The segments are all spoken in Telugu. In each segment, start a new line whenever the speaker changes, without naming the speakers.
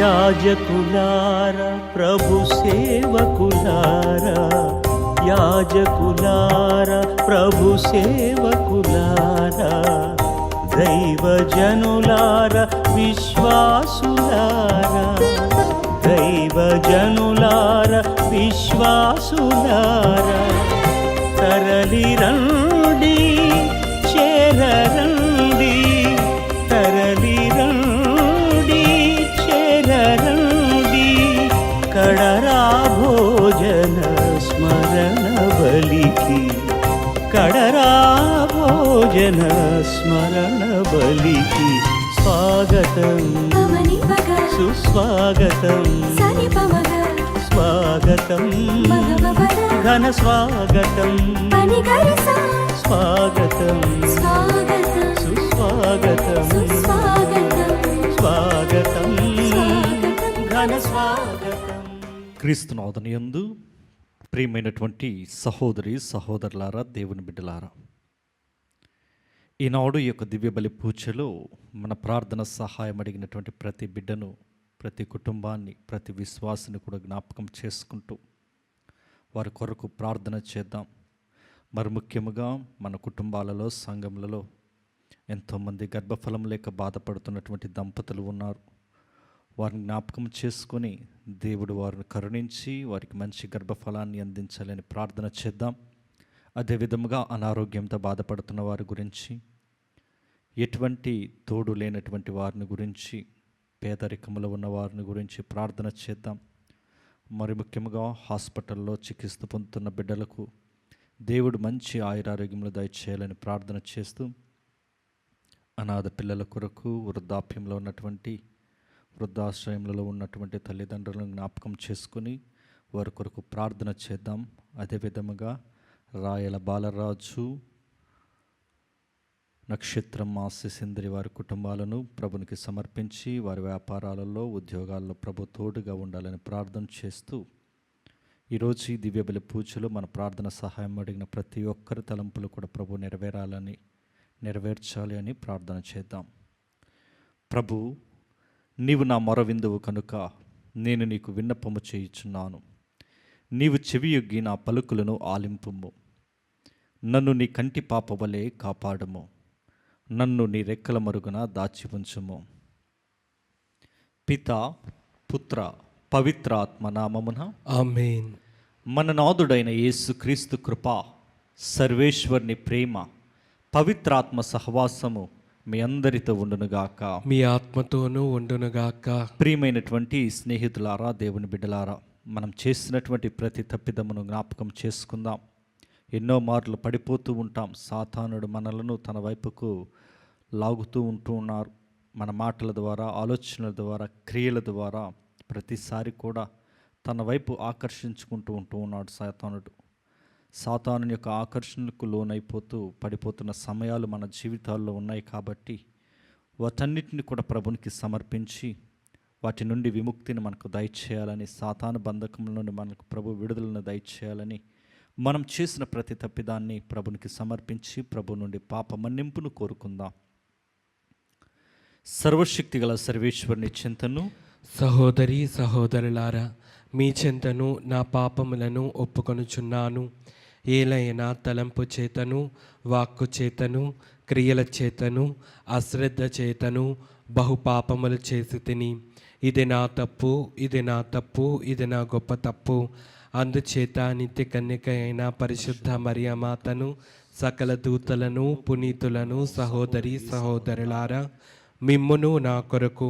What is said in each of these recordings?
యాజకులారా ప్రభు సేవకులారా, యాజకులారా ప్రభు సేవకులారా, దైవజనులారా విశ్వాసులారా, దైవజనులారా విశ్వాసులారా, తరలిరండి చేరరండి, తరలిరండి చేరరండి, కడరా భోజన స్మరణ బలికి, కడరా భోజన స్మరణ బలికి స్వాగతం సుస్వాగతం, స్వాగతం ఘన స్వాగతం, స్వాగతం సుస్వాగతం, స్వాగతం ఘన స్వాగతం.
క్రీస్తునాథునియందు ప్రియమైనటువంటి సహోదరి సహోదరులారా, దేవుని బిడ్డలారా, ఈనాడు ఈ యొక్క దివ్య బలి పూజలో మన ప్రార్థన సహాయం అడిగినటువంటి ప్రతి బిడ్డను, ప్రతి కుటుంబాన్ని, ప్రతి విశ్వాసిని కూడా జ్ఞాపకం చేసుకుంటూ వారి కొరకు ప్రార్థన చేద్దాం. మరి ముఖ్యముగా మన కుటుంబాలలో, సంఘములలో ఎంతోమంది గర్భఫలం లేక బాధపడుతున్నటువంటి దంపతులు ఉన్నారు. వారిని జ్ఞాపకం చేసుకొని దేవుడు వారిని కరుణించి వారికి మంచి గర్భఫలాన్ని అందించాలని ప్రార్థన చేద్దాం. అదేవిధముగా అనారోగ్యంతో బాధపడుతున్న వారి గురించి, ఎటువంటి తోడు లేనటువంటి వారిని గురించి, పేదరికంలో ఉన్న వారిని గురించి ప్రార్థన చేద్దాం. మరి ముఖ్యంగా హాస్పిటల్లో చికిత్స పొందుతున్న బిడ్డలకు దేవుడు మంచి ఆయురారోగ్యములు దయచేయాలని ప్రార్థన చేస్తూ, అనాథ పిల్లల కొరకు, వృద్ధాప్యంలో ఉన్నటువంటి, వృద్ధాశ్రయంలో ఉన్నటువంటి తల్లిదండ్రులను జ్ఞాపకం చేసుకుని వారి కొరకు ప్రార్థన చేద్దాం. అదేవిధముగా రాయల బాలరాజు, నక్షత్రం ఆశీసింద్రి వారి కుటుంబాలను ప్రభునికి సమర్పించి వారి వ్యాపారాలలో, ఉద్యోగాల్లో ప్రభు తోడుగా ఉండాలని ప్రార్థన చేస్తూ, ఈరోజు ఈ దివ్యబలి పూజలో మన ప్రార్థన సహాయం అడిగిన ప్రతి ఒక్కరి తలంపులు కూడా ప్రభు నెరవేర్చాలి అని ప్రార్థన చేద్దాం. ప్రభు, నీవు నా మొర విందువు కనుక నేను నీకు విన్నపము చేయుచున్నాను. నీవు చెవియొగ్గి నా పలుకులను ఆలింపుము. నన్ను నీ కంటి పాప వలె కాపాడము. నన్ను నీ రెక్కల మరుగున దాచి ఉంచుము. పిత, పుత్ర, పవిత్ర ఆత్మ నామమున
ఆమేన్.
మన నాథుడైన యేసు క్రీస్తు కృప, సర్వేశ్వరుని ప్రేమ, పవిత్రాత్మ సహవాసము మీ అందరితో ఉండునుగాక.
మీ ఆత్మతోనూ ఉండునుగాక.
ప్రియమైనటువంటి స్నేహితులారా, దేవుని బిడ్డలారా, మనం చేసినటువంటి ప్రతి తప్పిదమును జ్ఞాపకం చేసుకుందాం. ఎన్నో మార్లు పడిపోతూ ఉంటాం. సాతానుడు మనలను తన వైపుకు లాగుతూ ఉన్నారు. మన మాటల ద్వారా, ఆలోచనల ద్వారా, క్రియల ద్వారా ప్రతిసారి కూడా తన వైపు ఆకర్షించుకుంటూ ఉన్నాడు సాతానుడు. సాతాను యొక్క ఆకర్షణలకు లోనైపోతూ పడిపోతున్న సమయాలు మన జీవితాల్లో ఉన్నాయి. కాబట్టి వాటన్నిటిని కూడా ప్రభునికి సమర్పించి వాటి నుండి విముక్తిని మనకు దయచేయాలని, సాతాను బంధకం నుండి మనకు ప్రభు విడుదలను దయచేయాలని, మనం చేసిన ప్రతి తప్పిదాన్ని ప్రభునికి సమర్పించి ప్రభు నుండి పాప మన్నింపును కోరుకుందాం. సర్వశక్తి గల సర్వేశ్వరుని చింతను,
సహోదరి సహోదరులారా, మీ చింతను నా పాపములను ఒప్పుకొనుచున్నాను. ఏలైనా తలంపు చేతను, వాక్కు చేతను, క్రియల చేతను, అశ్రద్ధ చేతను బహుపాపములు చేసి తిని. ఇది నా తప్పు, ఇది నా తప్పు, ఇది నా గొప్ప తప్పు. అందుచేత నిత్య కన్యక అయిన పరిశుద్ధ మరియమాతను, సకల దూతలను, పునీతులను, సహోదరి సహోదరులారా, మిమ్మును నా కొరకు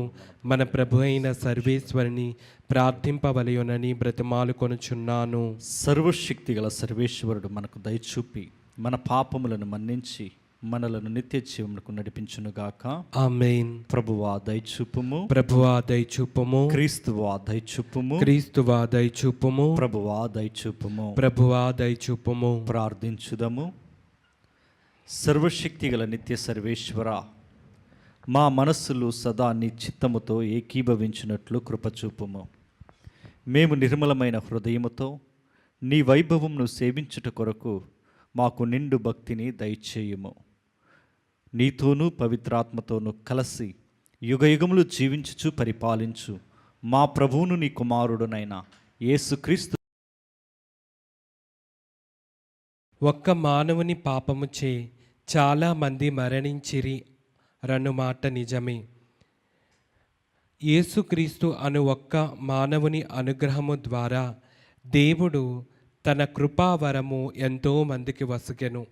మన ప్రభు అయిన సర్వేశ్వరుని ప్రార్థింపవలయునని బ్రతిమాలు కొనుచున్నాను.
సర్వశక్తి గల సర్వేశ్వరుడు మనకు దయచూపి మన పాపములను మన్నించి మనలను నిత్య జీవమునకు నడిపించునుగాక.
ఆమేన్.
ప్రభువా దయచూపుము,
ప్రభువా దయచూపుము,
క్రీస్తువా దయచూపుము,
క్రీస్తువా దయచూపుము,
ప్రభువా దయచూపుము.
ప్రభువా దయచూపుము.
ప్రార్థించుదము. సర్వశక్తి గల నిత్య సర్వేశ్వర, మా మనస్సులు సదా నీ చిత్తముతో ఏకీభవించినట్లు కృపచూపుము. మేము నిర్మలమైన హృదయముతో నీ వైభవమును సేవించుట కొరకు మాకు నిండు భక్తిని దయచేయుము. నీతోనూ పవిత్రాత్మతోనూ కలిసి యుగయుగములు జీవించుచు పరిపాలించు మా ప్రభువును నీ కుమారుడునైన యేసుక్రీస్తు.
ఒక్క మానవుని పాపముచే చాలామంది మరణించిరి రను మాట నిజమే. యేసుక్రీస్తు అను ఒక్క మానవుని అనుగ్రహము ద్వారా దేవుడు తన కృపావరము ఎంతో మందికి వసగెను.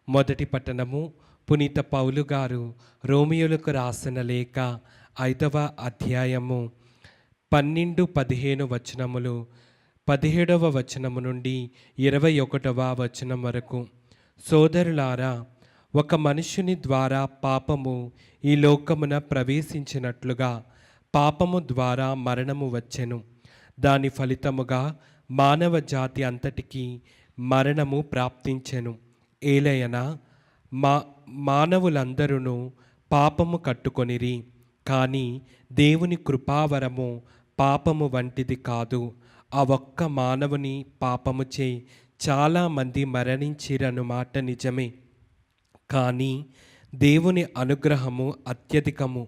మొదటి పట్టణము పునీత పౌలు గారు రోమియోలకు రాసిన లేఖ 5వ అధ్యాయము 12-15 వచనములు, 17వ వచనము నుండి 21వ వచనం వరకు. సోదరులారా, ఒక మనుష్యుని ద్వారా పాపము ఈ లోకమున ప్రవేశించినట్లుగా పాపము ద్వారా మరణము వచ్చెను. దాని ఫలితముగా మానవ జాతి అంతటికీ మరణము ప్రాప్తించెను. ఏలయనా మానవులందరూ పాపము కట్టుకొనిరి. కానీ దేవుని కృపావరము పాపము వంటిది కాదు. ఆ ఒక్క మానవుని పాపముచే చాలామంది మరణించిరను మాట నిజమే. కానీ దేవుని అనుగ్రహము అత్యధికము.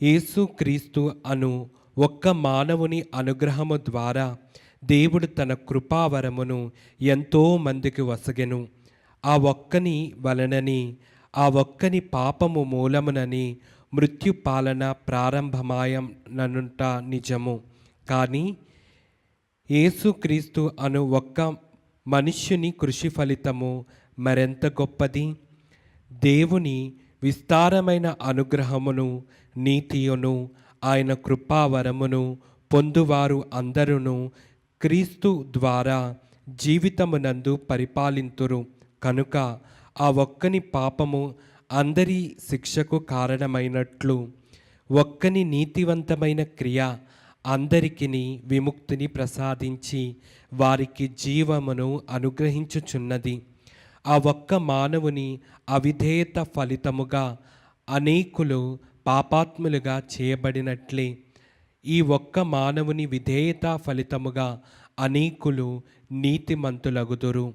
యేసుక్రీస్తు అను ఒక్క మానవుని అనుగ్రహము ద్వారా దేవుడు తన కృపావరమును ఎంతో మందికి వసగెను. ఆ ఒక్కని వలనని, ఆ ఒక్కని పాపము మూలమునని మృత్యు పాలన ప్రారంభమాయననుట నిజము. కానీ యేసుక్రీస్తు అను ఒక్క మనుష్యుని కృషి ఫలితము మరెంత గొప్పది. దేవుని విస్తారమైన అనుగ్రహమును, నీతియును, ఆయన కృపావరమును పొందువారు అందరూ క్రీస్తు ద్వారా జీవితమునందు పరిపాలింతురు. కనుక ఆ ఒక్కని పాపము అందరి శిక్షకు కారణమైనట్లు ఒక్కని నీతివంతమైన క్రియ అందరికి విముక్తిని ప్రసాదించి వారికి జీవమును అనుగ్రహించుచున్నది. ఆ ఒక్క మానవుని అవిధేయత ఫలితముగా అనేకులు పాపాత్ములుగా చేయబడినట్లే ఈ ఒక్క మానవుని విధేయత ఫలితముగా అనేకులు నీతిమంతులగుదురు.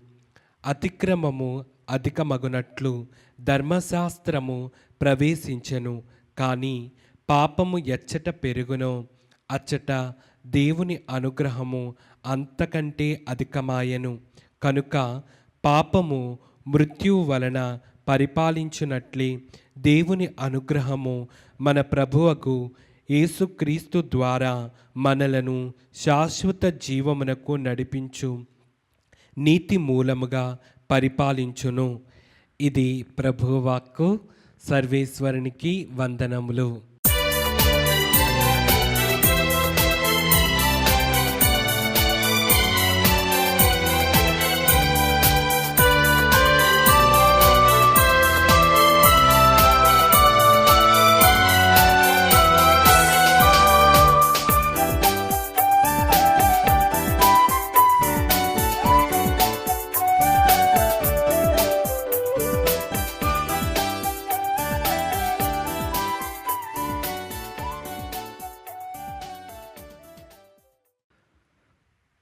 అతిక్రమము అధికమగునట్లు ధర్మశాస్త్రము ప్రవేశించెను. కానీ పాపము ఎచ్చట పెరుగునో అచ్చట దేవుని అనుగ్రహము అంతకంటే అధికమాయెను. కనుక పాపము మృత్యువు వలన పరిపాలించునట్లే దేవుని అనుగ్రహము మన ప్రభువకు యేసుక్రీస్తు ద్వారా మనలను శాశ్వత జీవమునకు నడిపించు నీతి మూలముగా పరిపాలించును. ఇది ప్రభువు వాక్కు. సర్వేశ్వరునికి వందనములు.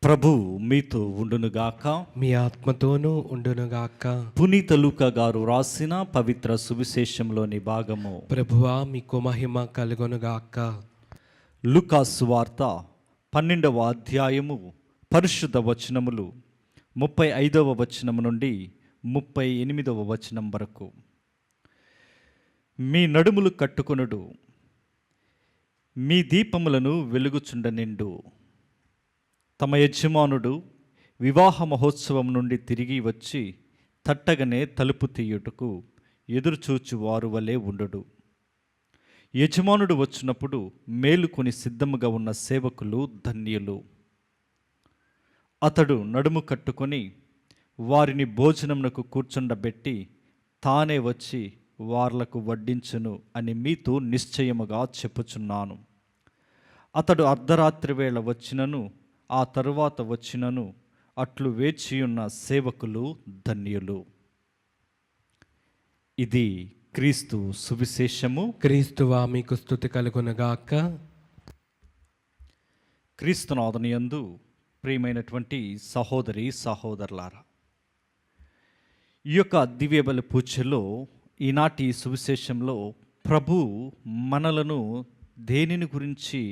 ప్రభు మీతో ఉండునుగాక.
మీ ఆత్మతోనూ ఉండునుగాక.
పునీత లూకా గారు రాసిన పవిత్ర సువిశేషంలోని భాగము.
ప్రభువా మీకు మహిమ కలుగునుగాక.
లూకా సువార్త 12వ అధ్యాయము పరిశుద్ధ వచనములు 35వ వచనము నుండి 38వ వచనం వరకు. మీ నడుములు కట్టుకొనుడు, మీ దీపములను వెలుగుచుండనిండు. తమ యజమానుడు వివాహ మహోత్సవం నుండి తిరిగి వచ్చి తట్టగనే తలుపు తీయుటకు ఎదురుచూచు వారు వలె ఉండడు. యజమానుడు వచ్చినప్పుడు మేలుకొని సిద్ధముగా ఉన్న సేవకులు ధన్యులు. అతడు నడుము కట్టుకొని వారిని భోజనమునకు కూర్చుండబెట్టి తానే వచ్చి వార్లకు వడ్డించును అని మీతో నిశ్చయముగా చెప్పుచున్నాను. అతడు అర్ధరాత్రి వేళ వచ్చినను ఆ తరువాత వచ్చినను అట్లు వేచియున్న సేవకులు ధన్యులు. ఇది క్రీస్తు సువిశేషము.
క్రీస్తువా మీకు స్తుతి కలుగునుగాక.
క్రీస్తునాథునియందు ప్రియమైనటువంటి సహోదరి సహోదరులారా, ఈ యొక్క దివ్యబలి పూజలో ఈనాటి సువిశేషంలో ప్రభు మనలను దేనిని గురించి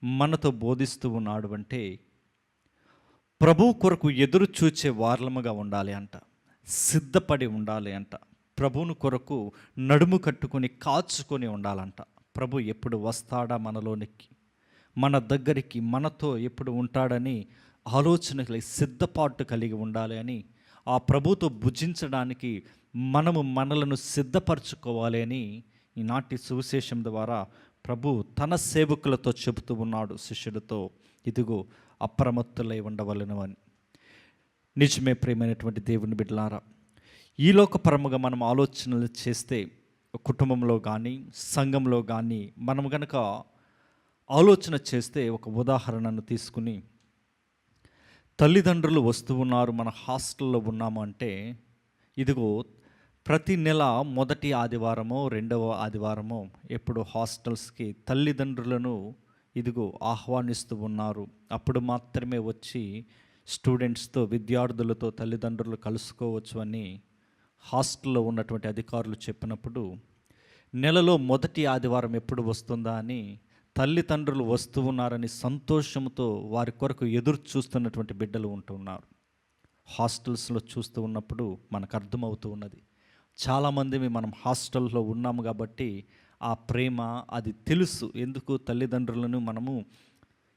మనతో బోధిస్తూ ఉన్నాడు అంటే, ప్రభు కొరకు ఎదురు చూచే వారలముగా ఉండాలి అంట, సిద్ధపడి ఉండాలి అంట, ప్రభువును కొరకు నడుము కట్టుకొని కాచుకొని ఉండాలంట. ప్రభు ఎప్పుడు వస్తాడా మనలోనికి, మన దగ్గరికి, మనతో ఎప్పుడు ఉంటాడని ఆలోచన సిద్ధపాటు కలిగి ఉండాలి అని, ఆ ప్రభుతో భుజించడానికి మనలను సిద్ధపరచుకోవాలి అని ఈనాటి సువిశేషం ద్వారా ప్రభు తన సేవకులతో చెబుతూ ఉన్నాడు, శిష్యులతో. ఇదిగో అప్రమత్తులై ఉండవలను అని. నిజమే ప్రియమైనటువంటి దేవుని బిడ్డలారా, ఈ లోకపరముగా మనం ఆలోచనలు చేస్తే, కుటుంబంలో కానీ సంఘంలో కానీ మనం గనక ఆలోచన చేస్తే, ఒక ఉదాహరణను తీసుకుని, తల్లిదండ్రులు వస్తూ ఉన్నారు, మన హాస్టల్లో ఉన్నాము అంటే, ఇదిగో ప్రతి నెల మొదటి ఆదివారమో రెండవ ఆదివారమో ఎప్పుడు హాస్టల్స్కి తల్లిదండ్రులను ఇదిగో ఆహ్వానిస్తూ ఉన్నారు. అప్పుడు మాత్రమే వచ్చి స్టూడెంట్స్తో, విద్యార్థులతో తల్లిదండ్రులు కలుసుకోవచ్చు అని హాస్టల్లో ఉన్నటువంటి అధికారులు చెప్పినప్పుడు, నెలలో మొదటి ఆదివారం ఎప్పుడు వస్తుందా అని తల్లిదండ్రులు వస్తూ ఉన్నారని సంతోషంతో వారి కొరకు ఎదురు చూస్తున్నటువంటి బిడ్డలు ఉంటున్నారు. హాస్టల్స్లో చూస్తూ ఉన్నప్పుడు మనకు అర్థమవుతూ ఉన్నది, చాలామంది మనం హాస్టల్లో ఉన్నాము కాబట్టి ఆ ప్రేమ అది తెలుసు. ఎందుకు తల్లిదండ్రులను మనము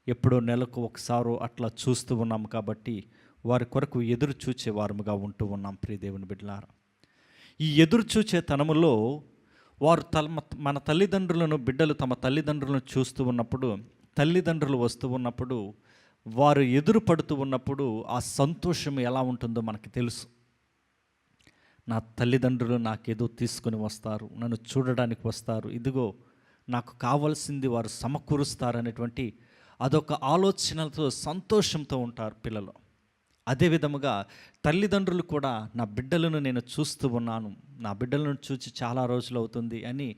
ఎప్పుడో నెలకు ఒకసారో అట్లా చూస్తూ ఉన్నాము కాబట్టి వారి కొరకు ఎదురు చూచే వారముగా ఉంటూ ఉన్నాం. ప్రియ దేవుని బిడ్డలారా, ఈ ఎదురు చూచే తనములో వారు మన తల్లిదండ్రులను, బిడ్డలు తమ తల్లిదండ్రులను చూస్తూ ఉన్నప్పుడు, తల్లిదండ్రులు వస్తూ ఉన్నప్పుడు, వారు ఎదురు పడుతూ ఉన్నప్పుడు ఆ సంతోషం ఎలా ఉంటుందో మనకి తెలుసు. నా తల్లిదండ్రులు నాకేదో తీసుకొని వస్తారు, నన్ను చూడడానికి వస్తారు, ఇదిగో నాకు కావాల్సింది వారు సమకూరుస్తారు అదొక ఆలోచనలతో, సంతోషంతో ఉంటారు పిల్లలు. అదేవిధముగా తల్లిదండ్రులు కూడా నా బిడ్డలను నేను చూస్తూ ఉన్నాను, నా బిడ్డలను చూసి చాలా రోజులు అవుతుంది అని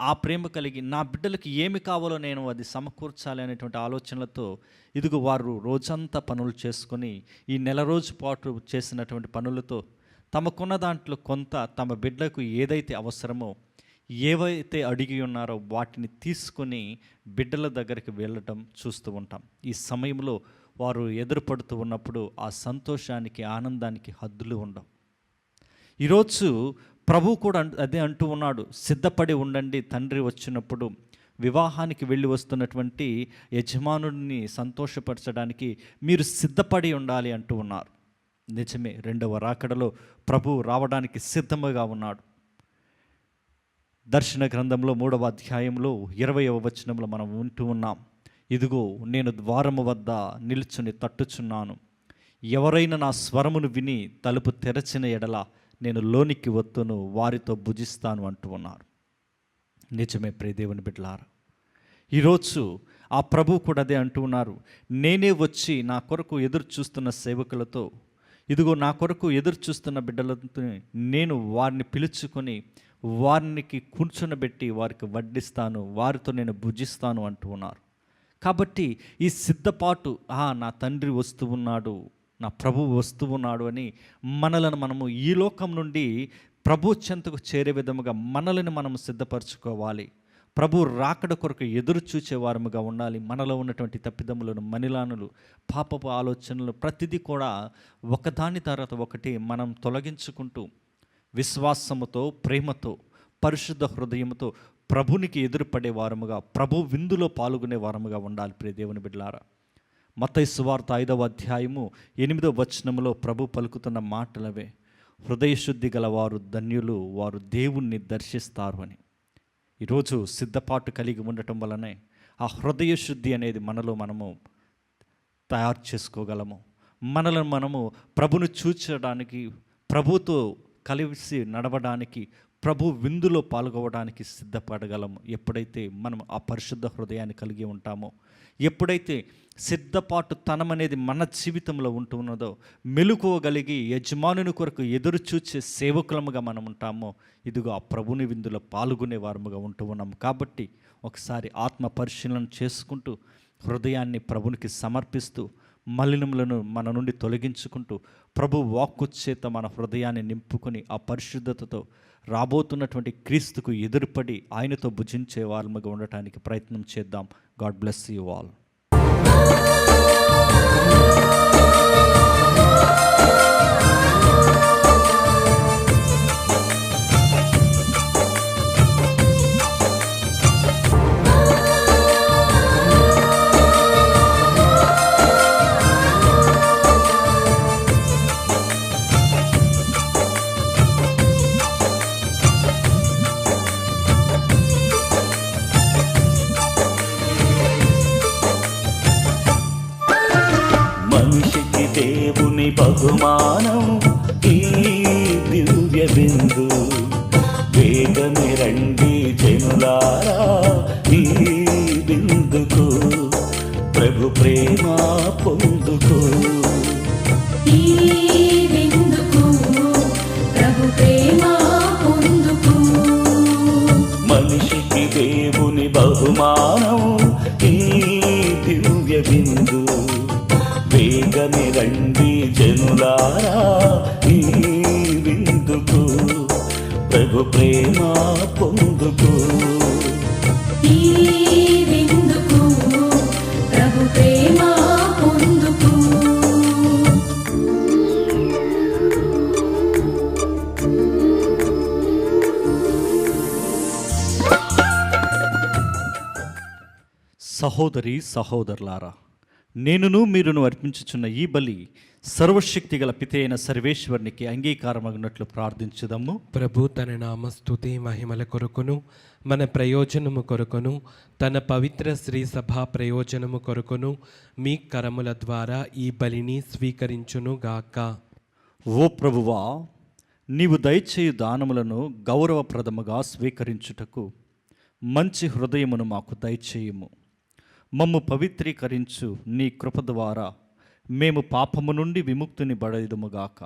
ఆ ప్రేమ కలిగి, నా బిడ్డలకి ఏమి కావాలో నేను అది సమకూర్చాలి అనేటువంటి ఆలోచనలతో ఇదిగో వారు రోజంతా పనులు చేసుకొని ఈ నెల రోజు పాటు చేసినటువంటి పనులతో తమకున్న దాంట్లో కొంత తమ బిడ్డకు ఏదైతే అవసరమో, ఏవైతే అడిగి ఉన్నారో వాటిని తీసుకొని బిడ్డల దగ్గరికి వెళ్ళటం చూస్తూ ఉంటాం. ఈ సమయంలో వారు ఎదురుపడుతూ ఉన్నప్పుడు ఆ సంతోషానికి, ఆనందానికి హద్దులు ఉండవు. ఈరోజు ప్రభు కూడా అదే అంటూ ఉన్నాడు, సిద్ధపడి ఉండండి, తండ్రి వచ్చినప్పుడు వివాహానికి వెళ్ళి వస్తున్నటువంటి యజమానుడిని సంతోషపరచడానికి మీరు సిద్ధపడి ఉండాలి అంటూ ఉన్నారు. నిజమే, రెండవ రాకడలో ప్రభువు రావడానికి సిద్ధముగా ఉన్నాడు. దర్శన గ్రంథంలో 3వ అధ్యాయంలో 20వ వచనంలో మనం వింటూ ఉన్నాం, ఇదిగో నేను ద్వారము వద్ద నిలుచుని తట్టుచున్నాను, ఎవరైనా నా స్వరమును విని తలుపు తెరచిన ఎడల నేను లోనికి వత్తును, వారితో భుజిస్తాను అంటూ ఉన్నారు. నిజమే ప్రియ దేవుని బిడ్డలారా, ఈరోజు ఆ ప్రభువు కూడా అదే అంటూ ఉన్నారు, నేనే వచ్చి నా కొరకు ఎదురు చూస్తున్న సేవకులతో, ఇదిగో నా కొరకు ఎదురు చూస్తున్న బిడ్డలతో నేను వారిని పిలుచుకొని వారికి కూర్చొనబెట్టి వారికి వడ్డిస్తాను, వారితో నేను భుజిస్తాను అంటూ ఉన్నారు. కాబట్టి ఈ సిద్ధపాటు, నా తండ్రి వస్తూ ఉన్నాడు, నా ప్రభువు వస్తూ ఉన్నాడు అని మనలను మనము ఈ లోకం నుండి ప్రభు చెంతకు చేరే విధముగా మనల్ని మనము సిద్ధపరచుకోవాలి. ప్రభు రాకడ కొరకు ఎదురు చూచేవారముగా ఉండాలి. మనలో ఉన్నటువంటి తప్పిదములను, మనిలానులు, పాపపు ఆలోచనలు ప్రతిదీ కూడా ఒకదాని తర్వాత ఒకటి మనం తొలగించుకుంటూ విశ్వాసముతో, ప్రేమతో, పరిశుద్ధ హృదయముతో ప్రభునికి ఎదురుపడే వారముగా, ప్రభు విందులో పాల్గొనే వారముగా ఉండాలి. ప్రియ దేవుని బిడ్డలారా, మత్తయి సువార్త 5వ అధ్యాయము 8వ వచనములో ప్రభు పలుకుతున్న మాటలవే, హృదయశుద్ధి గలవారు ధన్యులు, వారు దేవుణ్ణి దర్శిస్తారు అని. ఈరోజు సిద్ధపాటు కలిగి ఉండటం వలనే ఆ హృదయ శుద్ధి అనేది మనలో మనము తయారు చేసుకోగలము. మనలను మనము ప్రభును చూచడానికి, ప్రభుతో కలిసి నడవడానికి, ప్రభు విందులో పాల్గొనడానికి సిద్ధపడగలము. ఎప్పుడైతే మనం ఆ పరిశుద్ధ హృదయాన్ని కలిగి ఉంటామో, ఎప్పుడైతే సిద్ధపాటు తనం అనేది మన జీవితంలో ఉంటున్నదో, మెలుకోగలిగి యజమానుని కొరకు ఎదురు చూచే సేవకులముగా మనం ఉంటామో, ఇదిగో ఆ ప్రభుని విందులో పాల్గొనే వారముగా ఉంటూ ఉన్నాము. కాబట్టి ఒకసారి ఆత్మ పరిశీలన చేసుకుంటూ హృదయాన్ని ప్రభునికి సమర్పిస్తూ మలినములను మన నుండి తొలగించుకుంటూ ప్రభు వాక్కు చేత మన హృదయాన్ని నింపుకొని ఆ పరిశుద్ధతతో రాబోతున్నటువంటి క్రీస్తుకు ఎదురుపడి ఆయనతో భుజించే వారముగా ఉండటానికి ప్రయత్నం చేద్దాం. God bless you all.
మనిషికి దేవుని బహుమానం ఈ దివ్య బిందు, వేగమే రండి జనులారా ఈ బిందుకు, ప్రభు ప్రేమ పొందుకు.
ఈ బిందుకు ప్రభు ప్రేమ పొందుకు.
మనిషికి దేవుని బహుమానం ఈ దివ్య బిందు, వేగమే రండి జనులారా ఈ విందుకు, ప్రభు ప్రేమ పొందుకు.
ఈ బిందుకు ప్రభు ప్రేమ పొందుకు.
సహోదరి సహోదరులారా, నేనును మీరును అర్పించుచున్న ఈ బలి సర్వశక్తి గల పిత అయిన సర్వేశ్వరునికి అంగీకారమగినట్లు ప్రార్థించుదము.
ప్రభు తన నామస్తుతి మహిమల కొరకును మన ప్రయోజనము కొరకును తన పవిత్ర శ్రీ సభా ప్రయోజనము కొరకును మీ కరముల ద్వారా ఈ బలిని స్వీకరించును గాక.
ఓ ప్రభువా, నీవు దయచేయు దానములను గౌరవప్రదముగా స్వీకరించుటకు మంచి హృదయమును మాకు దయచేయుము. మమ్ము పవిత్రీకరించు నీ కృప ద్వారా మేము పాపము నుండి విముక్తిని బడయుదుముగాక.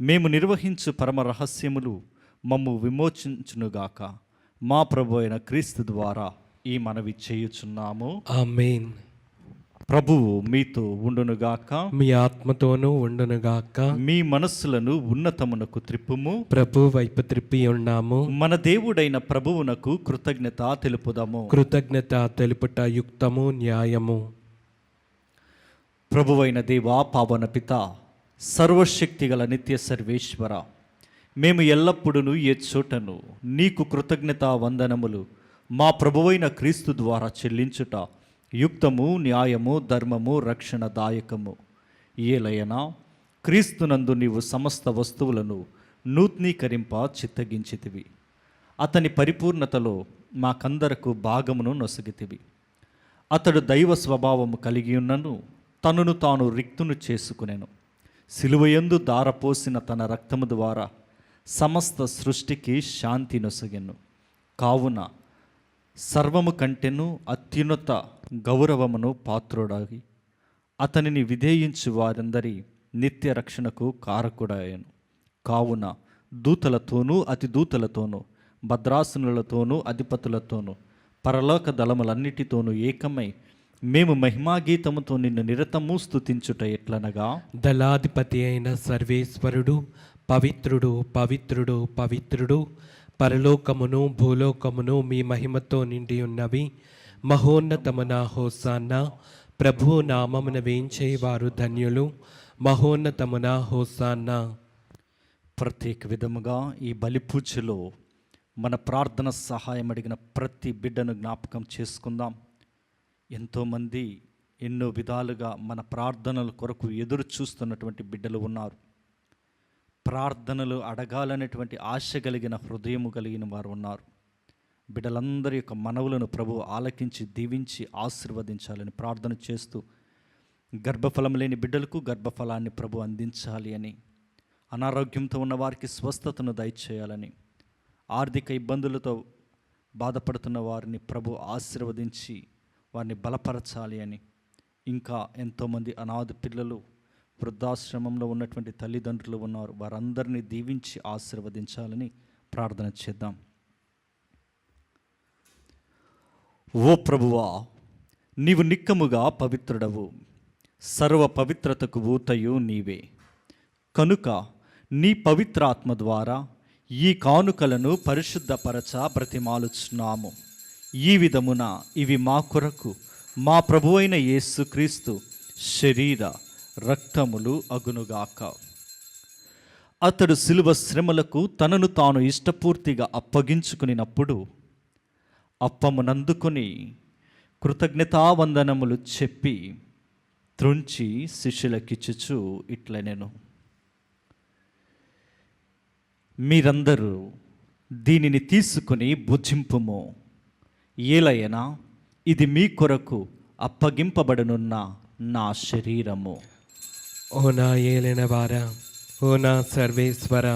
మేము నిర్వహించు పరమ రహస్యములు మమ్ము విమోచించునుగాక. మా ప్రభు అయిన క్రీస్తు ద్వారా ఈ మనవి చేయుచున్నాము.
ఆమేన్.
ప్రభువు మీతో ఉండునుగాక,
మీ ఆత్మతోనూ ఉండునుగాక.
మీ మనస్సులను ఉన్నతమునకు త్రిప్పుము.
ప్రభు వైపు త్రిప్పి ఉన్నాము.
మన దేవుడైన ప్రభువునకు కృతజ్ఞత తెలుపుదాము.
కృతజ్ఞత తెలుపుట యుక్తము, న్యాయము.
ప్రభువైన దేవా, పావన పిత, సర్వశక్తిగల నిత్య సర్వేశ్వర, మేము ఎల్లప్పుడూ ఏ చోటను నీకు కృతజ్ఞత వందనములు మా ప్రభువైన క్రీస్తు ద్వారా చెల్లించుట యుక్తము, న్యాయము, ధర్మము, రక్షణదాయకము. ఏలయనా క్రీస్తునందు నీవు సమస్త వస్తువులను నూతనీకరింప చిత్తగించితివి. అతని పరిపూర్ణతలో మాకందరకు భాగమును నొసగితివి. అతడు దైవ స్వభావము కలిగి ఉన్నను తనను తాను రిక్తును చేసుకునెను. సిలువయందు దారపోసిన తన రక్తము ద్వారా సమస్త సృష్టికి శాంతి నొసగెను. కావున సర్వము కంటెను అత్యున్నత గౌరవమును పాత్రుడాగి అతనిని విధేయించు వారందరి నిత్య రక్షణకు కారకుడాయను. కావున దూతలతోనూ అతి దూతలతోనూ భద్రాసనులతోనూ అధిపతులతోనూ పరలోక దళములన్నిటితోనూ ఏకమై మేము మహిమాగీతముతో నిన్ను నిరతము స్తుతించుట ఎట్లనగా,
దళాధిపతి అయిన సర్వేశ్వరుడు పవిత్రుడు పవిత్రుడు పవిత్రుడు, పరలోకమును భూలోకమును మీ మహిమతో నిండి ఉన్నవి. మహోన్నతమున హోసాన్నా, ప్రభువు నామమున వేంచేవారు ధన్యులు. మహోన్నతమున హోసాన్నా.
ప్రత్యేక విధముగా ఈ బలిపూజలో మన ప్రార్థన సహాయం అడిగిన ప్రతి బిడ్డను జ్ఞాపకం చేసుకుందాం. ఎంతోమంది ఎన్నో విధాలుగా మన ప్రార్థనల కొరకు ఎదురు చూస్తున్నటువంటి బిడ్డలు ఉన్నారు. ప్రార్థనలు అడగాలనేటువంటి ఆశ కలిగిన హృదయము కలిగిన వారు ఉన్నారు. బిడ్డలందరి యొక్క మనవులను ప్రభువు ఆలకించి దీవించి ఆశీర్వదించాలని ప్రార్థన చేస్తూ, గర్భఫలం లేని బిడ్డలకు గర్భఫలాన్ని ప్రభు అందించాలి అని, అనారోగ్యంతో ఉన్న వారికి స్వస్థతను దయచేయాలని, ఆర్థిక ఇబ్బందులతో బాధపడుతున్న వారిని ప్రభు ఆశీర్వదించి వారిని బలపరచాలి అని, ఇంకా ఎంతోమంది అనాథ పిల్లలు, వృద్ధాశ్రమంలో ఉన్నటువంటి తల్లిదండ్రులు ఉన్నారు, వారందరినీ దీవించి ఆశీర్వదించాలని ప్రార్థన చేద్దాం. ఓ ప్రభువా, నీవు నిక్కముగా పవిత్రుడవు, సర్వ పవిత్రతకు ఊతయు నీవే. కనుక నీ పవిత్రాత్మ ద్వారా ఈ కానుకలను పరిశుద్ధపరచ బ్రతిమాలుచున్నాము. ఈ విధమున ఇవి మా కొరకు మా ప్రభువైన యేసుక్రీస్తు శరీర రక్తములు అగునుగాక. అతడు శిలువ శ్రమలకు తనను తాను ఇష్టపూర్తిగా అప్పగించుకునినప్పుడు అప్పమునందుకొని కృతజ్ఞతావందనములు చెప్పి త్రుంచి శిష్యులకిచ్చుచు ఇట్లనెను, మీరందరూ దీనిని తీసుకుని భుజింపుము. ఏలయనా ఇది మీ కొరకు అప్పగింపబడనున్న నా శరీరము.
ఓ నా ఏలిన వారా, ఓ నా సర్వేశ్వర,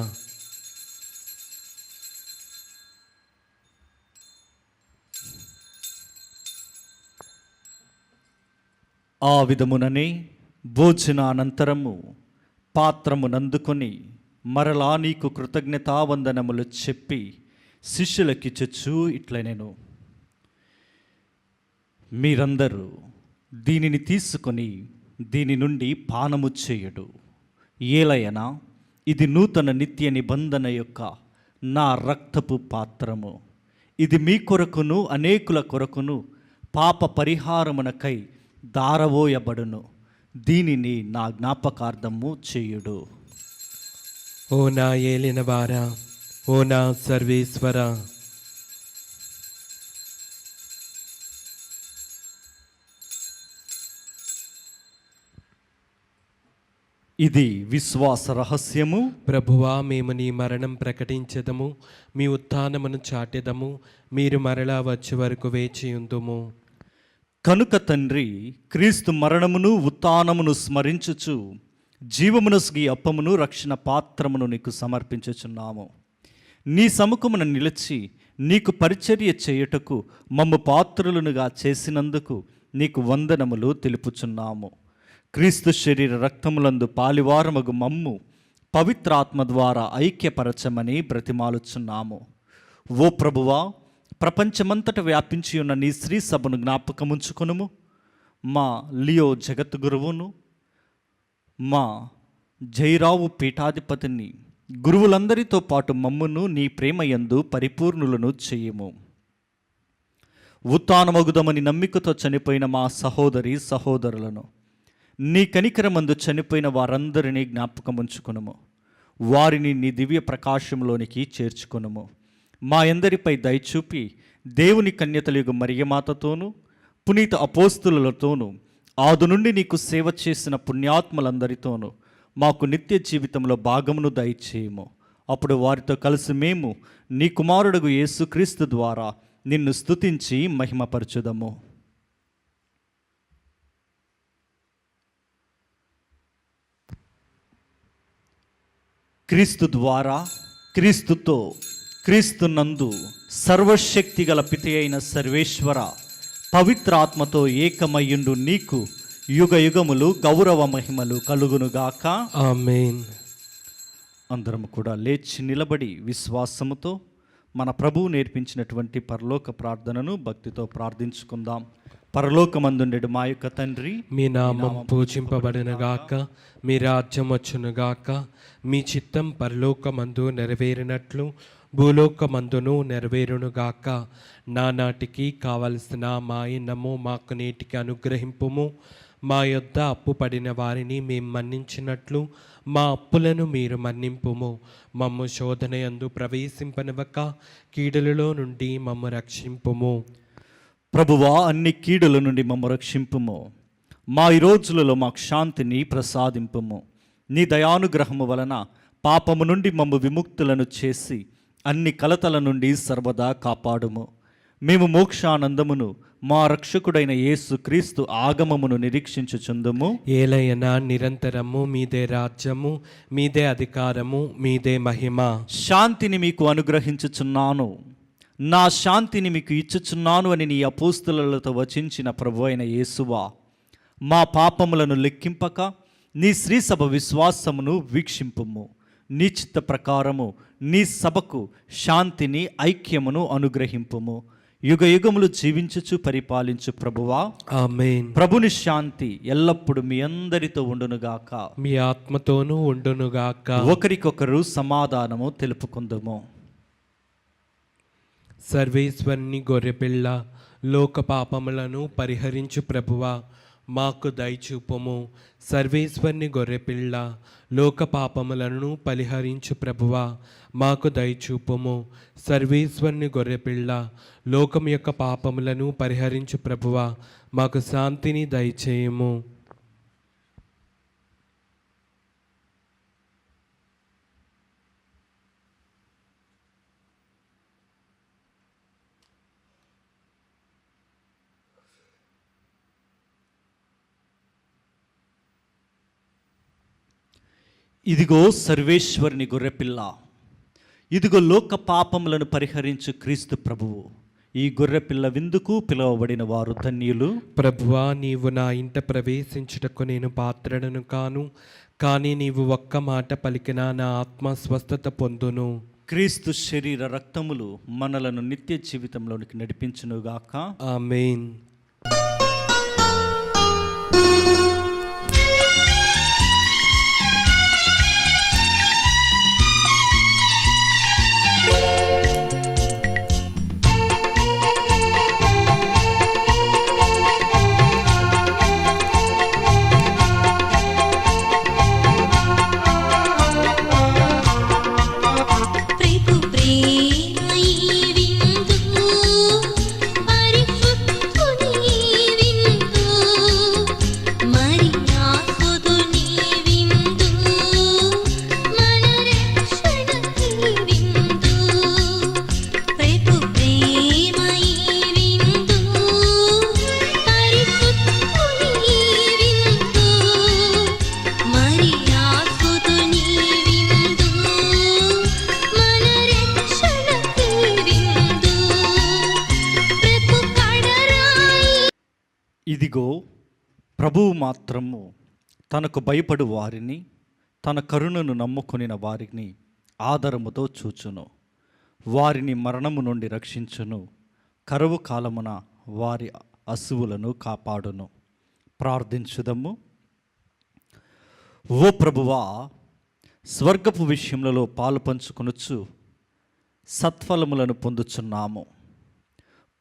ఆ విధముననే భోజనానంతరము పాత్రమునందుకొని మరలా నీకు కృతజ్ఞతావందనములు చెప్పి శిష్యులకిచ్చుచు ఇట్లనెను, మీరందరూ దీనిని తీసుకొని దీని నుండి పానము చేయుడు. ఏలయనా ఇది నూతన నిత్య నిబంధన యొక్క నా రక్తపు పాత్రము. ఇది మీ కొరకును అనేకుల కొరకును పాప పరిహారమునకై దారవోయబడును. దీనిని నా జ్ఞాపకార్థము చేయుడు.
ఓ నా ఏలిన వారా, ఓ నా సర్వేశ్వర,
ఇది విశ్వాస రహస్యము.
ప్రభువా, మేము నీ మరణం ప్రకటించెదము, మీ ఉత్థానమును చాటెదము, మీరు మరలా వచ్చే వరకు వేచియుందుము.
కనుక తండ్రి, క్రీస్తు మరణమును ఉత్థానమును స్మరించుచు జీవమునస్గి అప్పమును రక్షణ పాత్రమును నీకు సమర్పించుచున్నాము. నీ సముఖమున నిలిచి నీకు పరిచర్య చేయుటకు మమ్ము పాత్రులనుగా చేసినందుకు నీకు వందనములు తెలుపుచున్నాము. క్రీస్తు శరీర రక్తములందు పాలివారమగు మమ్ము పవిత్రాత్మ ద్వారా ఐక్యపరచమని బ్రతిమాలుచున్నాము. ఓ ప్రభువా, ప్రపంచమంతట వ్యాపించి ఉన్న నీ శ్రీ సభను జ్ఞాపకముంచుకొనుము. మా లియో జగద్గురువును, మా జైరావు పీఠాధిపతిని, గురువులందరితో పాటు మమ్మును నీ ప్రేమయందు పరిపూర్ణులను చేయుము. ఉత్థానమగుదమని నమ్మికతో చనిపోయిన మా సహోదరి సహోదరులను, నీ కనికరమందు చనిపోయిన వారందరినీ జ్ఞాపకముంచుకొనుము. వారిని నీ దివ్య ప్రకాశంలోనికి చేర్చుకొనుము. మా అందరిపై దయచూపి దేవుని కన్యతలిగు మరియమాతతోనూ పునీత అపోస్తులతోనూ ఆదు నుండి నీకు సేవ చేసిన పుణ్యాత్మలందరితోనూ మాకు నిత్య జీవితంలో భాగమును దయచేయము. అప్పుడు వారితో కలిసి మేము నీ కుమారుడుగు యేసుక్రీస్తు ద్వారా నిన్ను స్తుతించి మహిమపరచుదము. క్రీస్తు ద్వారా, క్రీస్తుతో, క్రీస్తునందు సర్వశక్తి గల పితి అయిన సర్వేశ్వర పవిత్రాత్మతో ఏకమయ్యుండు నీకు యుగ యుగములు గౌరవ మహిమలు కలుగునుగాక.
ఆమేన్.
అందరం కూడా లేచి నిలబడి విశ్వాసముతో మన ప్రభువు నేర్పించినటువంటి పరలోక ప్రార్థనను భక్తితో ప్రార్థించుకుందాం. పరలోకమందుండెడు మా యొక్క తండ్రి,
మీ నామం పూజింపబడునుగాక, మీ రాజ్యం వచ్చునుగాక, మీ చిత్తం పరలోకమందు నెరవేరినట్లు భూలోకమందును నెరవేరునుగాక. నానాటికి కావలసిన మా అన్నము మాకు నేటికి అనుగ్రహింపుము. మా యొద్ద అప్పు పడిన వారిని మేము మన్నించినట్లు మా అప్పులను మీరు మన్నింపుము. మమ్ము శోధన యందు ప్రవేశింపనివ్వక కీడులలో నుండి మమ్ము రక్షింపుము.
ప్రభువా, అన్ని కీడుల నుండి మమ్ము రక్షింపుము. మా ఈ రోజులలో మాకు శాంతిని ప్రసాదింపుము. నీ దయానుగ్రహము వలన పాపము నుండి మమ్ము విముక్తులను చేసి అన్ని కలతల నుండి సర్వదా కాపాడుము. మేము మోక్షానందమును మా రక్షకుడైన యేసు క్రీస్తు ఆగమమును నిరీక్షించుచుందుము.
ఏలయనా నిరంతరము మీదే రాజ్యము, మీదే అధికారము, మీదే మహిమ.
శాంతిని మీకు అనుగ్రహించుచున్నాను, నా శాంతిని మీకు ఇచ్చుచున్నాను అని నీ అపోస్తలులతో వచించిన ప్రభు అయిన యేసువా, మా పాపములను లెక్కింపక నీ శ్రీ సభ విశ్వాసమును వీక్షింపుము. నీ చిత్త ప్రకారము నీ సభకు శాంతిని, ఐక్యమును అనుగ్రహింపుము. యుగ యుగములు జీవించుచు పరిపాలించు ప్రభువా,
ఆమేన్.
ప్రభుని శాంతి ఎల్లప్పుడు మీ అందరితో ఉండునుగాక.
మీ ఆత్మతోనూ ఉండునుగాక.
ఒకరికొకరు సమాధానము తెలుపుకుందుము.
సర్వేశ్వరుని గొర్రెపిల్ల, లోక పాపములను పరిహరించు ప్రభువా, మాకు దయచూపుము. సర్వేశ్వరుని గొర్రెపిల్ల, లోక పాపములను పరిహరించు ప్రభువా, మాకు దయచూపుము. సర్వేశ్వరుని గొర్రెపిల్ల, లోకం యొక్క పాపములను పరిహరించు ప్రభువా, మాకు శాంతిని దయచేయము.
ఇదిగో సర్వేశ్వరుని గొర్రెపిల్ల, ఇదిగో లోక పాపములను పరిహరించు క్రీస్తు ప్రభువు. ఈ గొర్రెపిల్ల విందుకు పిలువబడిన వారు ధన్యులు.
ప్రభువా, నీవు నా ఇంట ప్రవేశించుటకు నేను పాత్రను కాను, కానీ నీవు ఒక్క మాట పలికినా నా ఆత్మ స్వస్థత పొందును.
క్రీస్తు శరీర రక్తములు మనలను నిత్య జీవితంలోనికి నడిపించునుగాక.
ఆమేన్.
ప్రేపు ప్రేమై విందు పరిశుద్ధుని విందు మరి ఆసుదుని విందు మన రక్షణకి విందు. ప్రేపు ప్రేమై విందు పరిశుద్ధుని విందు మరి ఆసుదుని విందు మన రక్షణకి విందు. ప్రేపు కడరాయి
ఇదిగో ప్రభువు మాత్రము తనకు భయపడు వారిని, తన కరుణను నమ్ముకొనిన వారిని ఆదరముతో చూచును. వారిని మరణము నుండి రక్షించును. కరువు కాలమున వారి అసువులను కాపాడును. ప్రార్థించుదము. ఓ ప్రభువా, స్వర్గపు విషయములలో పాలు పంచుకొనుచు సత్ఫలములను పొందుచున్నాము.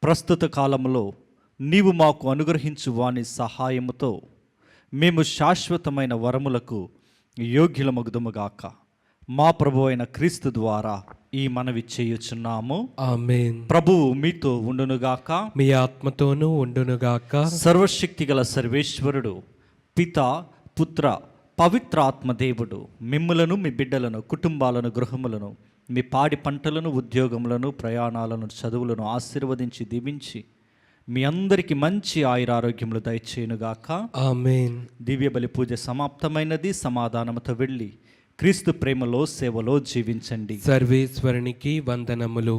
ప్రస్తుత కాలములో నీవు మాకు అనుగ్రహించు వాని సహాయముతో మేము శాశ్వతమైన వరములకు యోగ్యులమగుదుముగాక. మా ప్రభు అయిన క్రీస్తు ద్వారా ఈ మనవి చేయుచున్నాము.
ఆమేన్.
ప్రభువు మీతో ఉండునుగాక.
మీ ఆత్మతోనూ ఉండునుగాక.
సర్వశక్తి గల సర్వేశ్వరుడు పిత, పుత్ర, పవిత్ర ఆత్మదేవుడు మిమ్ములను, మీ బిడ్డలను, కుటుంబాలను, గృహములను, మీ పాడి పంటలను, ఉద్యోగములను, ప్రయాణాలను, చదువులను ఆశీర్వదించి దీవించి మీ అందరికీ మంచి ఆయురారోగ్యములు దయచేయునుగాక.
ఆమేన్.
దివ్య బలి పూజ సమాప్తమైనది. సమాధానముతో వెళ్ళి క్రీస్తు ప్రేమలో, సేవలో జీవించండి.
సర్వేశ్వరునికి వందనములు.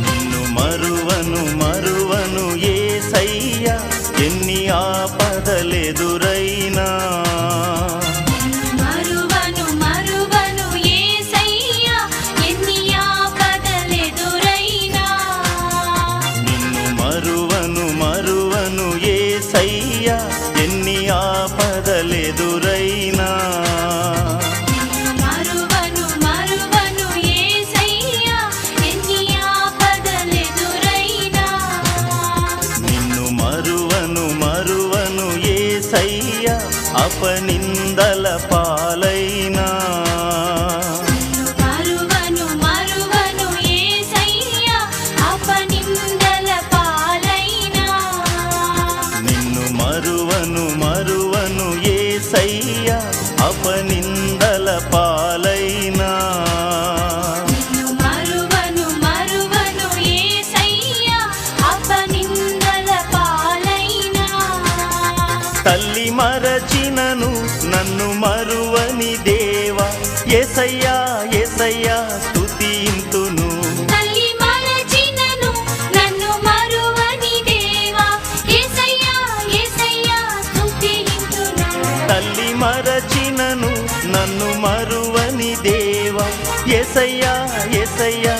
నిన్ను మరువను మరువను యేసయ్యా, ఎన్ని ఆపదలెదురైనా.
మరువను మరువను యేసయ్యా, ఎన్ని ఆపదలెదురైనా.
నిన్ను మరువను మరువను యేసయ్యా, ఎన్ని ఆపదలెదురైనా.
మరువను మరువను యేసయ్యా, ఎన్ని ఆపదలెదురైనా.
నిన్ను మరువను మరువను యేసయ్యా, అపనిందల పాలైనా.
మరువను మరువను యేసయ్యా, అపనిందల పాలైనా.
నిన్ను మరువను మరువను యేసయ్యా, అపనిందల పాలైనా.
మరువను మరువను యేసయ్యా, అపనిందల పాలైనా.
తల్లి మరచినను నన్ను మరువని దేవా, యేసయ్యా యేసయ్యా స్తుతింతును.
తల్లి మరచినను నన్ను మరువని దేవా, యేసయ్యా యేసయ్యా స్తుతింతును.
తల్లి మరచినను నన్ను మరువని దేవా, యేసయ్యా యేసయ్యా